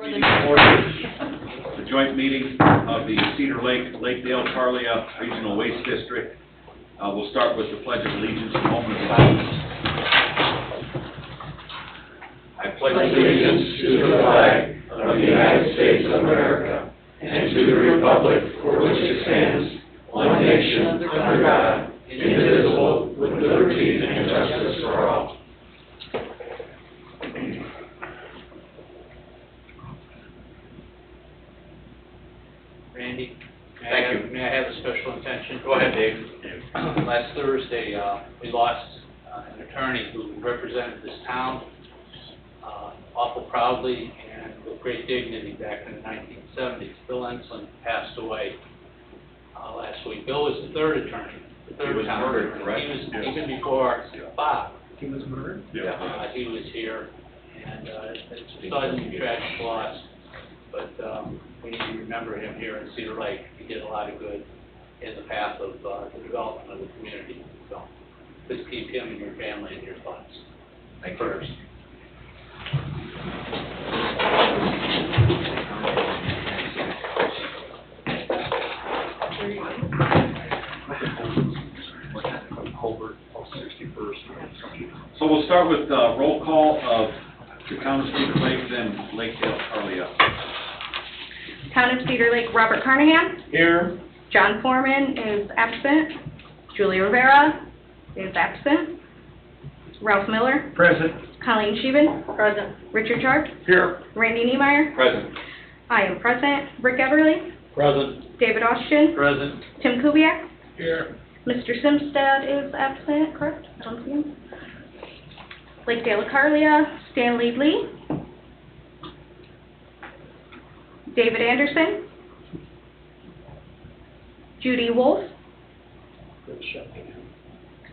Meeting order. The joint meeting of the Cedar Lake, Lakedale, Carlia Regional Waste District. We'll start with the Pledge of Allegiance, a moment of silence. I pledge allegiance to the flag of the United States of America and to the republic for which it stands, one nation, under God, indivisible, with liberty and justice for all. Randy, Thank you. May I have a special intention? Go ahead, Dave. Last Thursday, we lost an attorney who represented this town awful proudly and with great dignity back in the 1970s. Bill Enslin passed away last week. Bill was the third attorney, the third He was town murdered, attorney. correct? He was Yes. even before Bob. He was murdered? He was here, and it's a sudden tragic loss. But we need to remember him here in Cedar Lake. He did a lot of good in the path of the development of the community. So please keep him and your family in your thoughts. Thank you. First. So we'll start with roll call of the Town of Cedar Lake, then Lakedale, Carlia. Town of Cedar Lake, Robert Carnahan. Here. John Foreman is absent. Julie Rivera is absent. Ralph Miller. Present. Colleen Sheehan. Present. Richard Sharp. Here. Randy Niemeyer. Present. I am present. Rick Everly. Present. David Austin. Present. Tim Kubiak. Here. Mr. Simstad is absent, correct? I don't see him. Lakedale Carlia, Stanley Lee. David Anderson. Judy Wolf.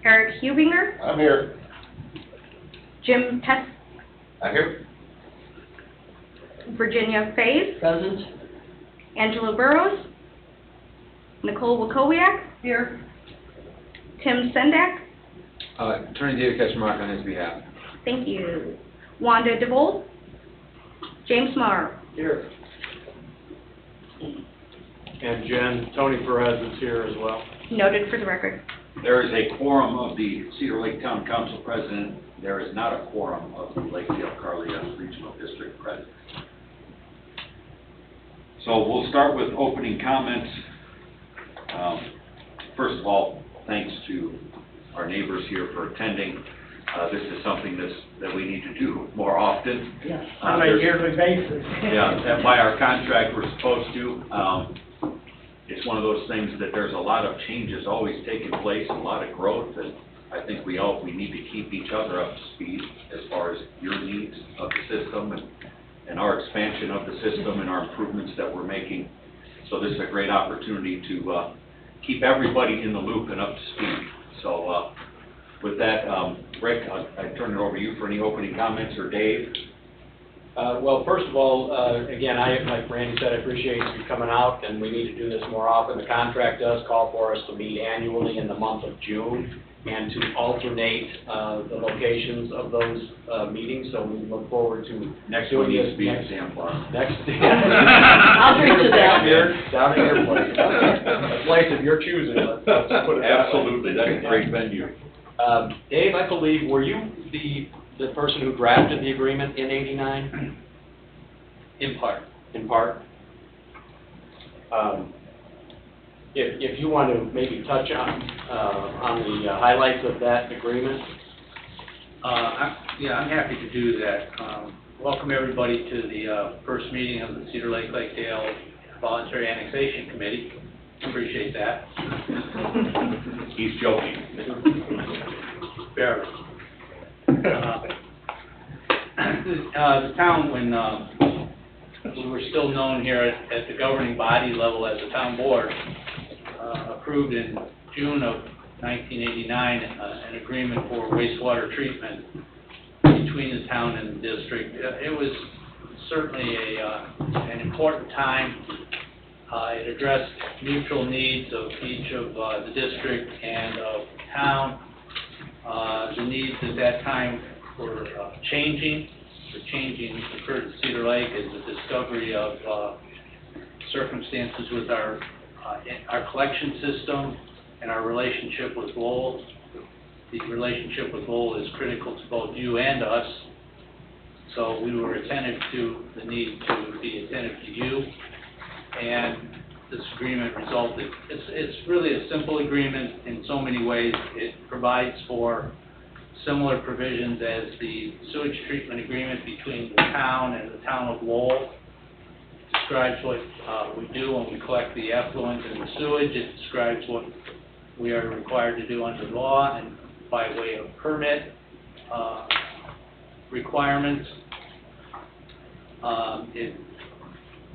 Eric Hubinger. I'm here. Jim Tess. I'm here. Virginia Faze. Present. Angela Burrows. Nicole Wakowiak. Here. Tim Sendak. Attorney David Ketchmark on his behalf. Thank you. Wanda DeVold. James Marr. Here. And Jen, Tony Perez is here as well. Noted for the record. There is a quorum of the Cedar Lake Town Council President. There is not a quorum of the Lakedale Carlia Regional District President. So we'll start with opening comments. First of all, thanks to our neighbors here for attending. This is something that we need to do more often. Yes, on a yearly basis. Yeah, and by our contract, we're supposed to. It's one of those things that there's a lot of changes always taking place, a lot of growth, and I think we need to keep each other up to speed as far as your needs of the system and our expansion of the system and our improvements that we're making. So this is a great opportunity to keep everybody in the loop and up to speed. So with that, Rick, I turn it over to you for any opening comments, or Dave. Well, first of all, again, like Randy said, I appreciate you coming out, and we need to do this more often. The contract does call for us to meet annually in the month of June and to alternate the locations of those meetings, so we look forward to Next one doing needs this to be in next. Sandbar. I'll drink to that. Down at your place. A place of your choosing, let's put it that way. Absolutely, that's a great venue. Dave, I believe, were you the person who drafted the agreement in '89? In part. In part? If you want to maybe touch on the highlights of that agreement. Yeah, I'm happy to do that. Welcome everybody to the first meeting of the Cedar Lake Lakedale Voluntary Annexation Committee. Appreciate that. He's joking. Barely. The town, when we were still known here at the governing body level as a town board, approved in June of 1989 an agreement for wastewater treatment between the town and the district. It was certainly an important time. It addressed mutual needs of each of the district and of town. The needs at that time were changing. for changing occurred at Cedar Lake is the discovery of circumstances with our collection system and our relationship with Lowell. The relationship with Lowell is critical to both you and us, so we were attentive to the need to be attentive to you, and this agreement resulted. It's really a simple agreement in so many ways. It provides for similar provisions as the sewage treatment agreement between the town and the town of Lowell. It describes what we do when we collect the effluent and the sewage. It describes what we are required to do under law and by way of permit requirements. It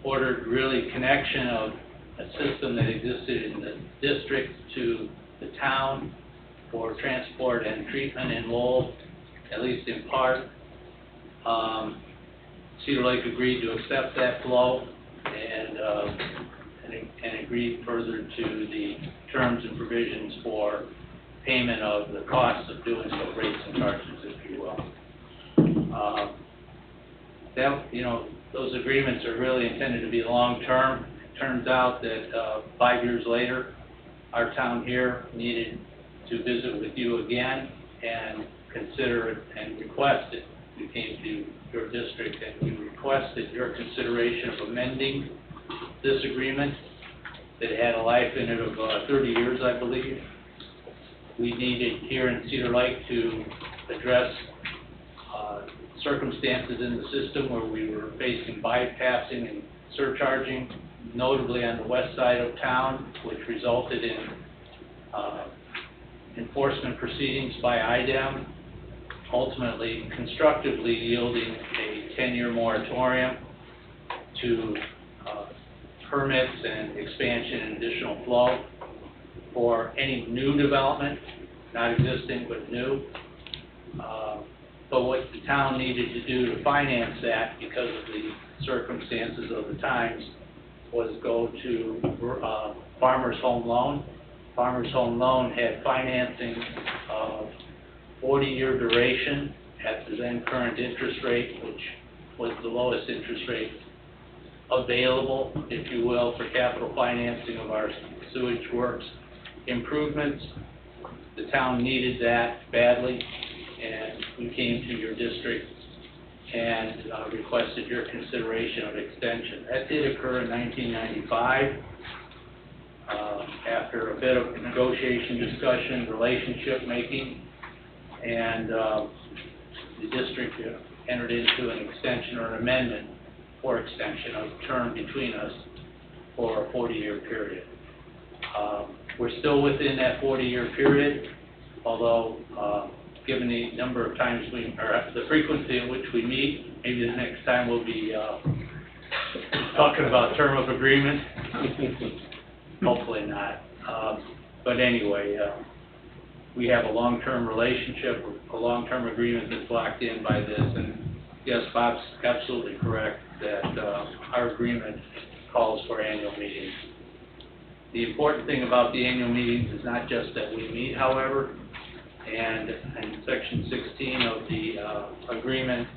ordered really connection of a system that existed in the district to the town for transport and treatment in Lowell, at least in part. Cedar Lake agreed to accept that flow and agreed further to the terms and provisions for payment of the costs of doing so, rates and charges, if you will. Those agreements are really intended to be long-term. It turns out that 5 years later, our town here needed to visit with you again and consider it and request it. We came to your district and we requested your consideration of amending this agreement that had a life in it of 30 years, I believe. We needed here in Cedar Lake to address circumstances in the system where we were facing bypassing and surcharging, notably on the west side of town, which resulted in enforcement proceedings by IDEM, ultimately constructively yielding a 10-year moratorium to permits and expansion and additional flow for any new development, not existing but new. But what the town needed to do to finance that, because of the circumstances of the times, was go to Farmers Home Loan. Farmers Home Loan had financing of 40-year duration at the then current interest rate, which was the lowest interest rate available, if you will, for capital financing of our sewage works improvements. The town needed that badly, and we came to your district and requested your consideration of extension. That did occur in 1995. After a bit of negotiation, discussion, relationship making, and the district entered into an extension or an amendment for extension of term between us for a 40-year period. We're still within that 40-year period, although given the number of times or the frequency in which we meet, maybe the next time we'll be talking about term of agreement. Hopefully not. But anyway, we have a long-term relationship, a long-term agreement that's locked in by this. And yes, Bob's absolutely correct that our agreement calls for annual meetings. The important thing about the annual meetings is not just that we meet, however, and in Section 16 of the agreement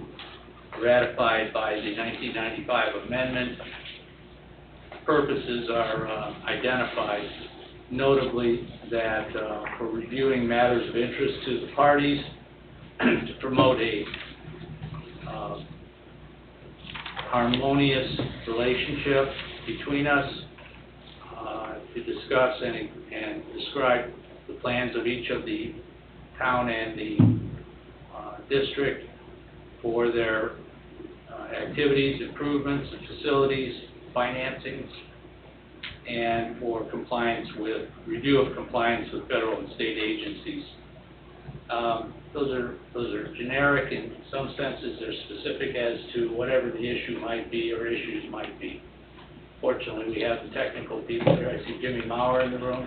ratified by the 1995 amendment, purposes are identified, notably that for reviewing matters of interest to the parties, to promote a harmonious relationship between us, to discuss and describe the plans of each of the town and the district for their activities, improvements, facilities, financings, and for compliance with, review of compliance with federal and state agencies. Those are generic in some senses. They're specific as to whatever the issue might be or issues might be. Fortunately, we have the technical people here. I see Jimmy Maurer in the room,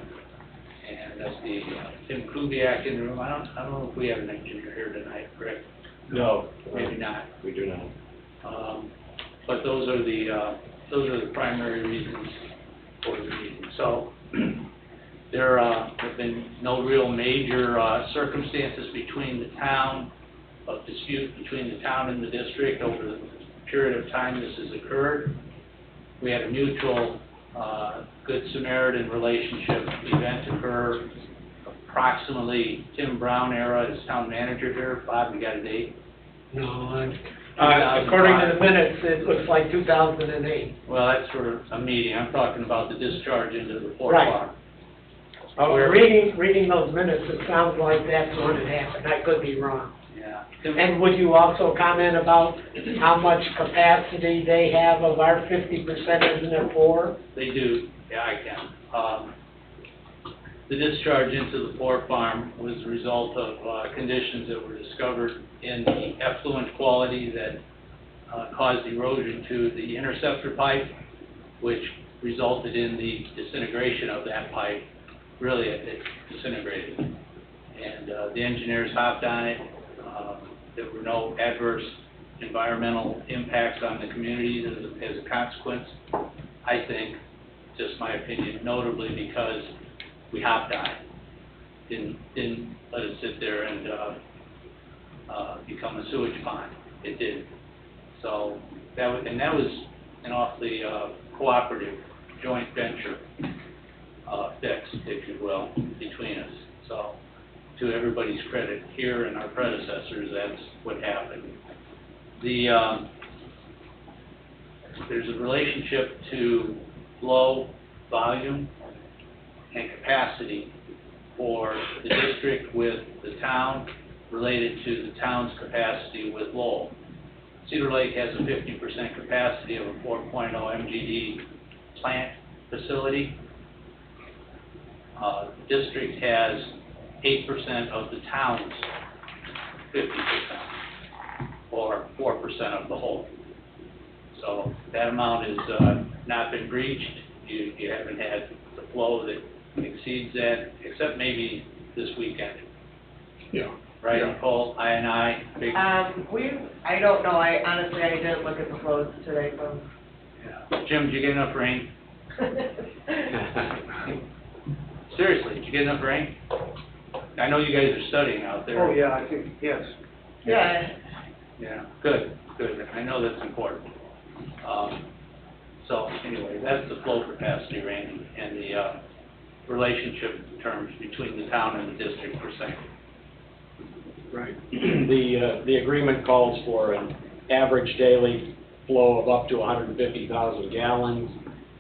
and I see Tim Kubiak in the room. I don't know if we have an engineer here tonight, correct? No. Maybe not. We do not. But those are the primary reasons for the meeting. So there have been no real major circumstances between the town of dispute between the town and the district over the period of time this has occurred. We had a mutual, Good Samaritan relationship event occur approximately Tim Brown era as town manager here. Bob, you got a date? No, according to the minutes, it looks like 2008. Well, that's for a meeting. I'm talking about the discharge into the Fort Right. Farm. Reading those minutes, it sounds like that's when it happened. I could be wrong. Yeah. And would you also comment about how much capacity they have of our 50%, isn't it 4? They do, yeah, I can. The discharge into the Fort Farm was a result of conditions that were discovered in the effluent quality that caused erosion to the interceptor pipe, which resulted in the disintegration of that pipe. Really, it disintegrated. And the engineers hopped on it. There were no adverse environmental impacts on the community as a consequence. I think, just my opinion, notably because we hopped on it. Didn't let it sit there and become a sewage pond. It did. So that was an awfully cooperative joint venture fix, if you will, between us. So to everybody's credit here and our predecessors, that's what happened. There's a relationship to flow, volume, and capacity for the district with the town related to the town's capacity with Lowell. Cedar Lake has a 50% capacity of a 4.0 MGD plant facility. The district has 8% of the town's 50%, or 4% of the whole. So that amount has not been breached. You haven't had the flow that exceeds that, except maybe this weekend. Yeah. Right, Yeah. Nicole? I big. I don't know, I didn't look at the flows today, so. Yeah. Jim, did you get enough rain? Seriously, did you get enough rain? I know you guys are studying out there. Oh, yeah, I think, yes. Yeah, Yeah, good. I know that's important. So anyway, that's the flow capacity, Randy, and the relationship terms between the town and the district per se. Right. The agreement calls for an average daily flow of up to 150,000 gallons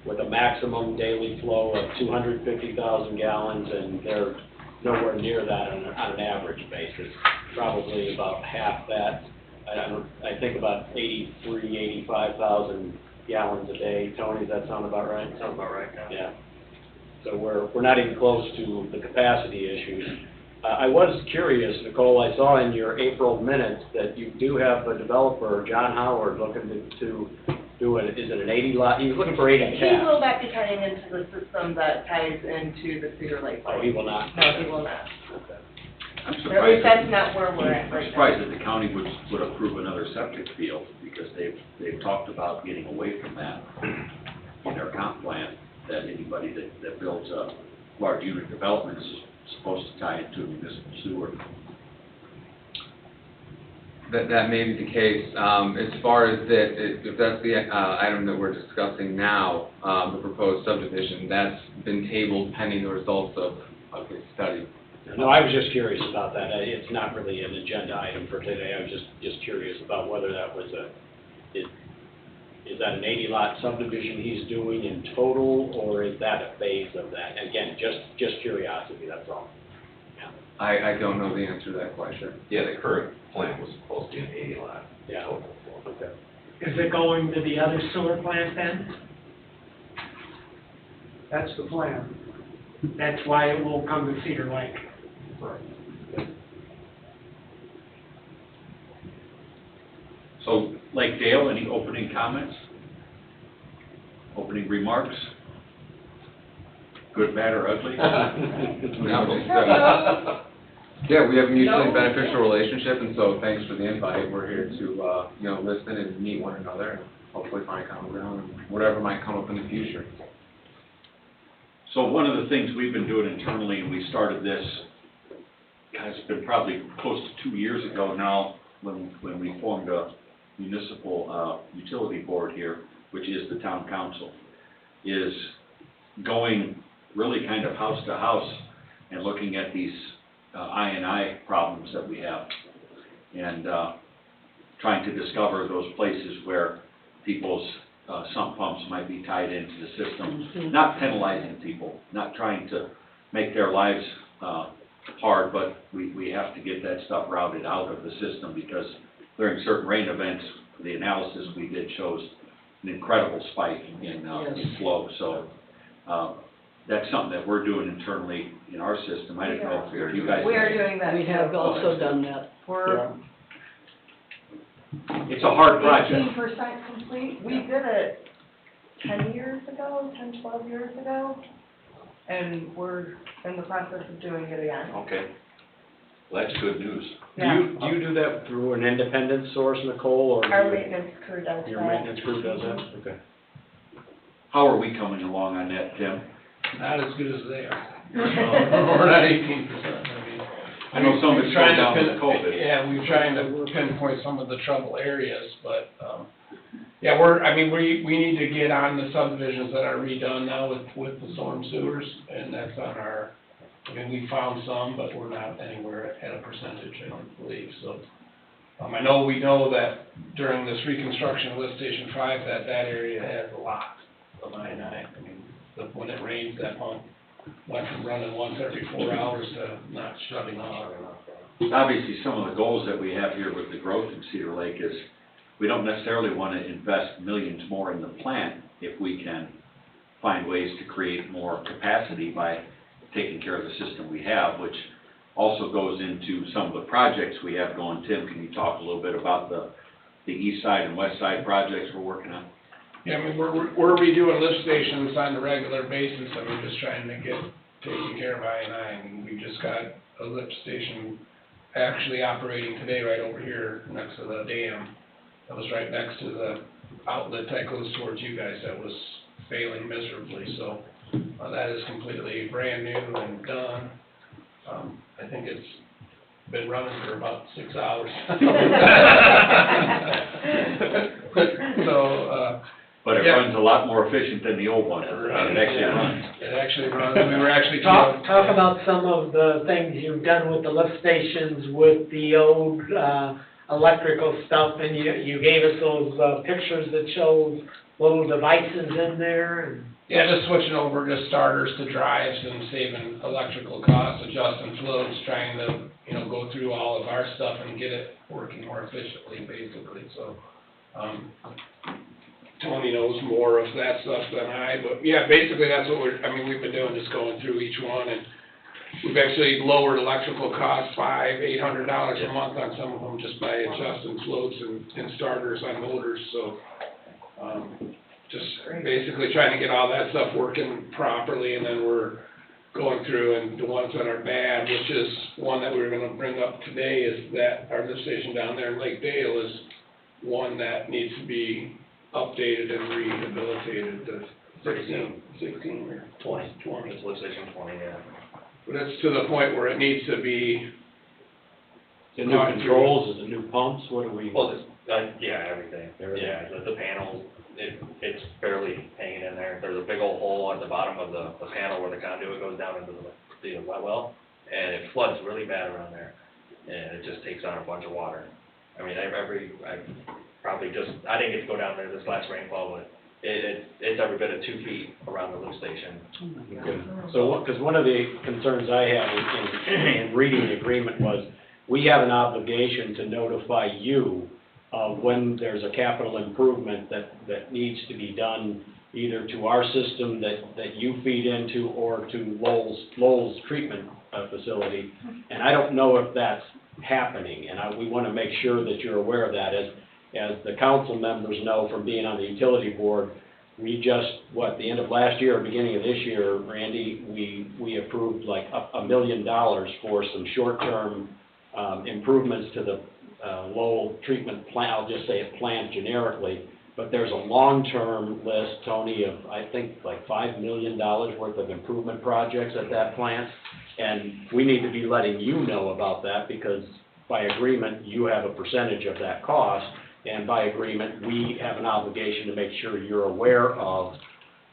with a maximum daily flow of 250,000 gallons, and they're nowhere near that on an average basis. Probably about half that. I think about 85,000 gallons a day. Tony, does that sound about right? Sounds about right, Yeah. So we're not even close to the capacity issues. I was curious, Nicole, I saw in your April minutes that you do have a developer, John Howard, looking to do it. Is it an 80 lot? He was looking for 80 he cap. will not be tying into the system that ties into the Cedar Lake. Oh, he will not? No, he will not. I'm At least surprised, that's not where we're at I'm right now. surprised that the county would approve another septic field, because they've talked about getting away from that in their comp plan, that anybody that builds a large unit development is supposed to tie into a municipal sewer. That may be the case. As far as if that's the item that we're discussing now, the proposed subdivision, that's been tabled pending the results of his study. No, I was just curious about that. It's not really an agenda item for today. I was just curious about whether that was is that an 80 lot subdivision he's doing in total, or is that a phase of that? Again, just curiosity, that's all. Yeah. I don't know the answer to that question. Yeah, the current plan was supposed to be an 80 lot. Yeah. Okay. Is it going to the other sewer plant then? That's the plan. That's why it won't come to Cedar Lake. So, Lake Dale, any opening comments? Opening remarks? Good, bad, or ugly? Yeah, we have a mutually beneficial relationship, and so thanks for the invite. We're here to, listen and meet one another, and hopefully find common ground, and whatever might come up in the future. So one of the things we've been doing internally, and we started this, it's been probably close to 2 years ago now, when we formed a municipal, utility board here, which is the town council, is going really kind of house to house and looking at these, I&I problems that we have. And, trying to discover those places where people's, sump pumps might be tied into the system. Not penalizing people, not trying to make their lives, hard, but we have to get that stuff routed out of the system, because during certain rain events, the analysis we did shows an incredible spike in flow. So, that's something that we're doing internally in our system. I didn't know if you guys. We are doing that. We have also done that. We're It's a hard project. 18% complete. We did it 10 years ago, 10, 12 years ago, and we're in the process of doing it again. Okay. Well, that's good news. Do you do that through an independent source, Nicole, or? Our maintenance crew does that. Your maintenance group does that? Okay. How are we coming along on that, Tim? Not as good as they are. We're not 18%, I mean. I know some of it's Trying going to down with COVID. Yeah, we're trying to pinpoint some of the trouble areas, but, yeah, we need to get on the subdivisions that are redone now with the storm sewers, and that's on our, we found some, but we're not anywhere at a percentage, I don't believe, so. I know we know that during this reconstruction of Lift Station 5, that area has a lot of I&I. When it rains, that pump went from running once every 4 hours to not shutting off. Obviously, some of the goals that we have here with the growth in Cedar Lake is, we don't necessarily want to invest millions more in the plant if we can find ways to create more capacity by taking care of the system we have, which also goes into some of the projects we have going. Tim, can you talk a little bit about the east side and west side projects we're working on? Yeah, we're redoing lift stations on a regular basis, just trying to get taken care of I&I. We just got a lift station actually operating today right over here next to the dam. That was right next to the outlet that goes towards you guys that was failing miserably, so that is completely brand new and done. I think it's been running for about 6 hours. So, But it runs a lot more efficient than the old one, and it actually yeah, runs. It actually runs, we were actually Talk about some of the things you've done with the lift stations with the old, electrical stuff, and you gave us those, pictures that show little devices in there, and. Yeah, just switching over to starters to drives and saving electrical costs, adjusting flows, trying to, go through all of our stuff and get it working more efficiently, basically, so. Tony knows more of that stuff than I, but yeah, basically that's what we've been doing, just going through each one, and we've actually lowered electrical costs $500-800 a month on some of them just by adjusting floats and starters on motors, so, just basically trying to get all that stuff working properly, and then we're going through, and the ones that are bad, which is one that we're gonna bring up today, is that our lift station down there in Lake Dale is one that needs to be updated and rehabilitated to 16 or 20. It's lift station 20, yeah. But it's to the point where it needs to be. The new controls, is it new pumps, what do we? Well, yeah, everything. Yeah, the panels, it's barely hanging in there. There's a big old hole at the bottom of the panel where the conduit goes down into the wet well, and it floods really bad around there, and it just takes on a bunch of water. I didn't get to go down there this last rainfall, but it's every bit of 2 feet around the lift station. Okay. So, because one of the concerns I had in reading the agreement was, we have an obligation to notify you when there's a capital improvement that needs to be done, either to our system that you feed into, or to Lowell's treatment facility. And I don't know if that's happening, and we want to make sure that you're aware of that. As the council members know from being on the utility board, we just, the end of last year or beginning of this year, Randy, we approved like $1 million for some short-term improvements to the Lowell treatment plant. I'll just say it plant generically, but there's a long-term list, Tony, of I think like $5 million worth of improvement projects at that plant, and we need to be letting you know about that, because by agreement, you have a percentage of that cost, and by agreement, we have an obligation to make sure you're aware of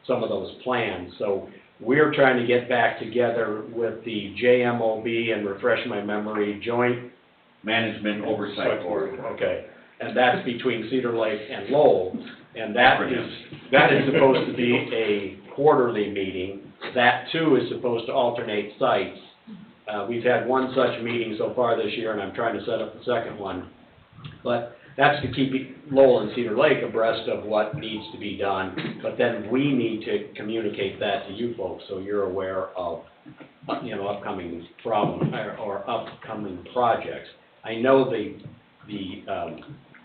some of those plans. So we're trying to get back together with the JMOB, and refresh my memory, Joint Management Oversight Board. Okay, and that's between Cedar Lake and Lowell, and that is supposed to be a quarterly meeting. That too is supposed to alternate sites. We've had one such meeting so far this year, and I'm trying to set up the second one. But that's to keep Lowell and Cedar Lake abreast of what needs to be done, but then we need to communicate that to you folks, so you're aware of, upcoming problems, or upcoming projects. I know the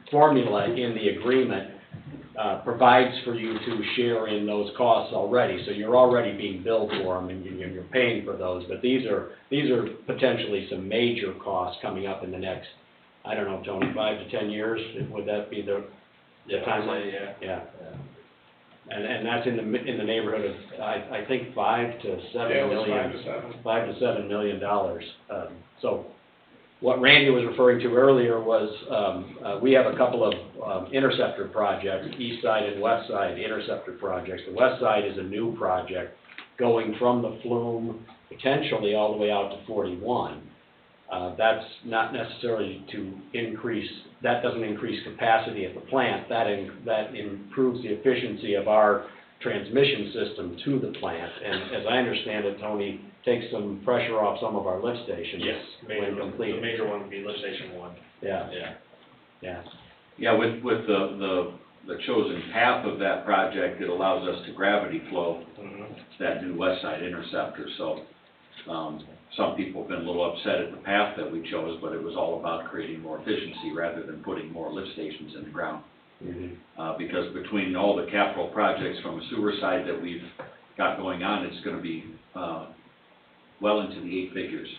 formula in the agreement provides for you to share in those costs already, so you're already being billed for them, and you're paying for those, but these are potentially some major costs coming up in the next, I don't know, Tony, 5 to 10 years, would that be the timeline? Yeah. And that's in the neighborhood of, I think, $5 to $7 million. $5 to $7 million. So what Randy was referring to earlier was, we have a couple of interceptor projects, east side and west side interceptor projects. The west side is a new project going from the Flume potentially all the way out to 41. That's not necessarily to increase, that doesn't increase capacity at the plant, that improves the efficiency of our transmission system to the plant, and as I understand it, Tony, takes some pressure off some of our lift stations. Yes, when completed. the major one would be lift station 1. Yeah. Yeah, with the chosen path of that project, it allows us to gravity flow that new west side interceptor, so, some people have been a little upset at the path that we chose, but it was all about creating more efficiency rather than putting more lift stations in the ground. Because between all the capital projects from the sewer side that we've got going on, it's gonna be, well into the 8 figures.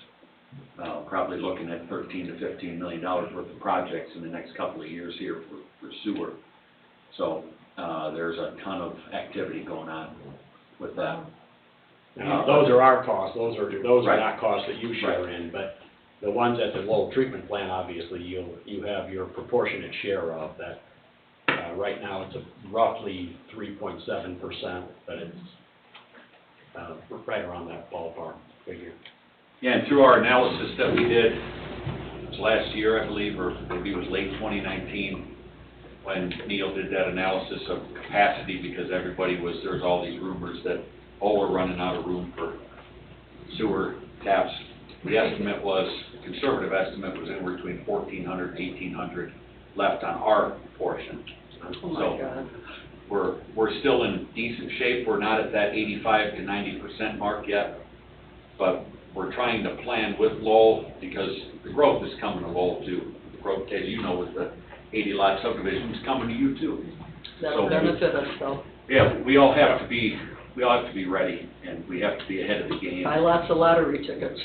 Probably looking at $13 to $15 million worth of projects in the next couple of years here for sewer. So, there's a ton of activity going on with that. Those are our costs, those are Right. not costs that you share in, but the ones at the Lowell treatment plant, obviously, you have your proportionate share of that. Right now, it's roughly 3.7%, but it's, right around that ballpark figure. Yeah, and through our analysis that we did, it was last year, I believe, or maybe it was late 2019, when Neil did that analysis of capacity, because there's all these rumors that, we're running out of room for sewer taps. The conservative estimate was anywhere between 1,400 and 1,800 left on our portion. Oh my God. We're still in decent shape. We're not at that 85 to 90% mark yet, but we're trying to plan with Lowell, because the growth is coming to Lowell too. The growth, as you know, with the 80 lot subdivision, is coming to you too. That So would benefit us though. Yeah, we all have to be ready, and we have to be ahead of the game. Buy lots of lottery tickets.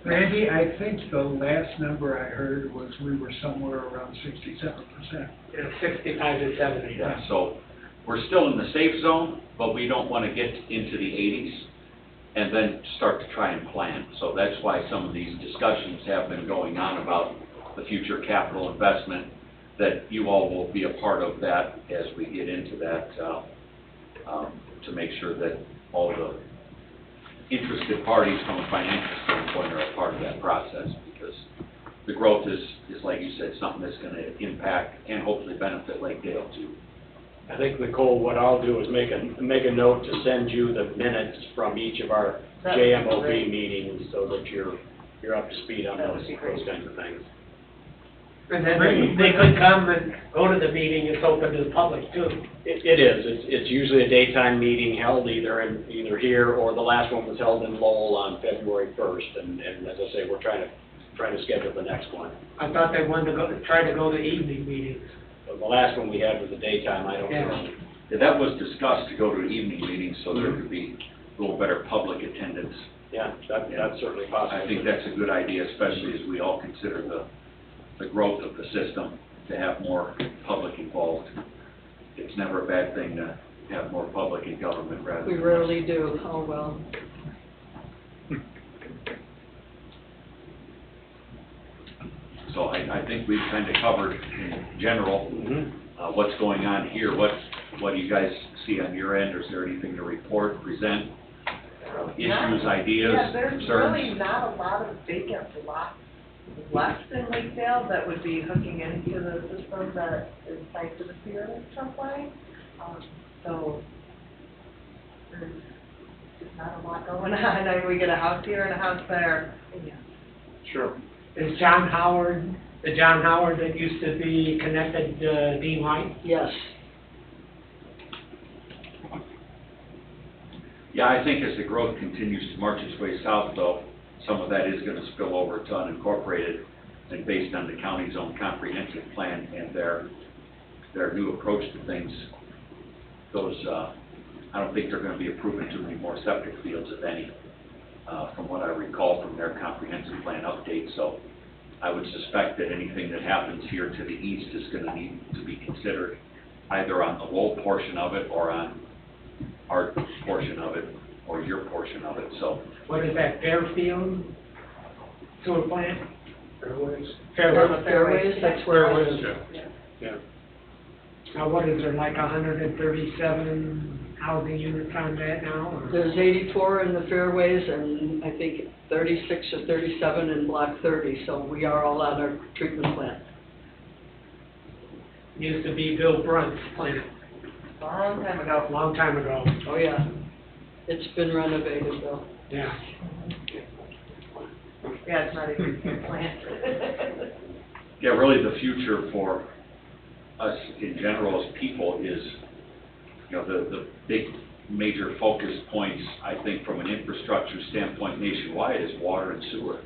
Randy, I think the last number I heard was we were somewhere around 67%. 65 to 70. Yeah, so we're still in the safe zone, but we don't want to get into the 80s and then start to try and plan. So that's why some of these discussions have been going on about the future capital investment, that you all will be a part of that as we get into that, to make sure that all the interested parties from a financial standpoint are a part of that process, because the growth is like you said, something that's going to impact and hopefully benefit Lakedale too. I think, Nicole, what I'll do is make a note to send you the minutes from each of our That would be JMOB great. meetings, so that you're up to speed on That those would be great. kinds of things. And then they could come and go to the meeting, it's open to the public too. It is. It's usually a daytime meeting held either here, or the last one was held in Lowell on February 1st, and as I say, we're trying to schedule the next one. I thought they wanted to try to go to evening meetings. So the last one we had was a daytime, I don't know. Yeah, that was discussed to go to evening meetings, so there could be a little better public attendance. Yeah, that's certainly possible. I think that's a good idea, especially as we all consider the growth of the system, to have more public involved. It's never a bad thing to have more public in government rather We than rarely do, oh well. So I think we've kind of covered in general, what's going on here, what do you guys see on your end, or is there anything to report, present, issues, ideas, Yeah, there's concerns? really not a lot of vacant lots left in Lakedale that would be hooking into the system that is tied to the Fearless Trumpway. So there's just not a lot going on. I mean, we get a house here and a house there. Sure. Is John Howard, the John Howard that used to be connected to Dean White? Yes. Yeah, I think as the growth continues to march its way south, though, some of that is gonna spill over to unincorporated, and based on the county's own comprehensive plan and their new approach to things, those, I don't think they're gonna be approving too many more septic fields, if any, from what I recall from their comprehensive plan update. So I would suspect that anything that happens here to the east is gonna need to be considered either on the Lowell portion of it or on our portion of it, or your portion of it, so. What is that, Fairfield sewer plant? Fairways? Fairways, that's where it was. Yeah. Now, what is there, like 137 housing units on that now? or- There's 84 in the Fairways and I think 36 or 37 in Block 30, so we are all on our treatment plant. Used to be Bill Brunt's plant, Long time a ago. long time ago, Oh, yeah. It's been renovated though. yeah. Yeah, it's not even a plant. Yeah, really the future for us in general as people is, you know, the big major focus points, I think, from an infrastructure standpoint nationwide is water and sewer.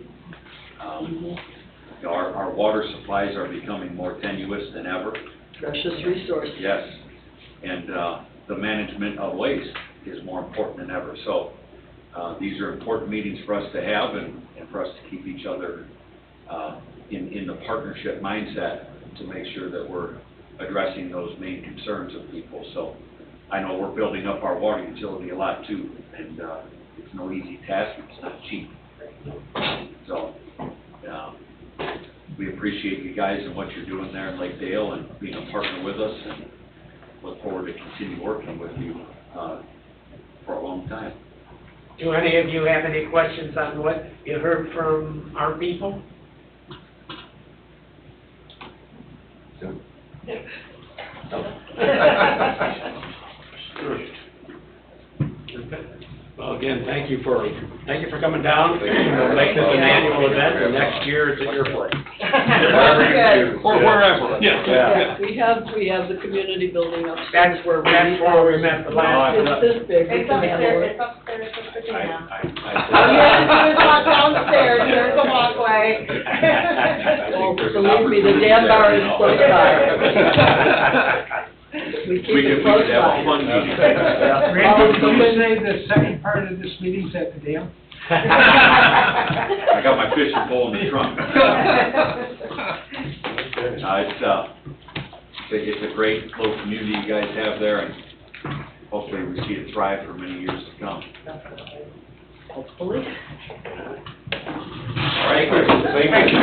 You know, our water supplies are becoming more tenuous than ever. Precious resource. Yes, and the management of waste is more important than ever. So these are important meetings for us to have and for us to keep each other in the partnership mindset to make sure that we're addressing those main concerns of people. So I know we're building up our water utility a lot too, and it's no easy task, it's not cheap. So we appreciate you guys and what you're doing there in Lakedale and being a partner with us, and look forward to continue working with you for a long time. Do any of you have any questions on what you heard from our people? Well, again, thank you for coming down. We'll make this an annual event, and next year it's at your place. Or wherever. Yeah, we have the community building upstairs That's where we. where we met the last. It's this big, we It's can handle it. upstairs, it's upstairs, I- yeah. I- All you have to do is walk downstairs, there's a walkway. Well, believe me, the damn bar is close by. We keep We it could close have by. a fun meeting. Randy, can you say the second part of this meeting's at the dam? I got my fishing pole in the trunk. It's a great little community you guys have there, and hopefully we see it thrive for many years to come. Hopefully. All right. Thank you.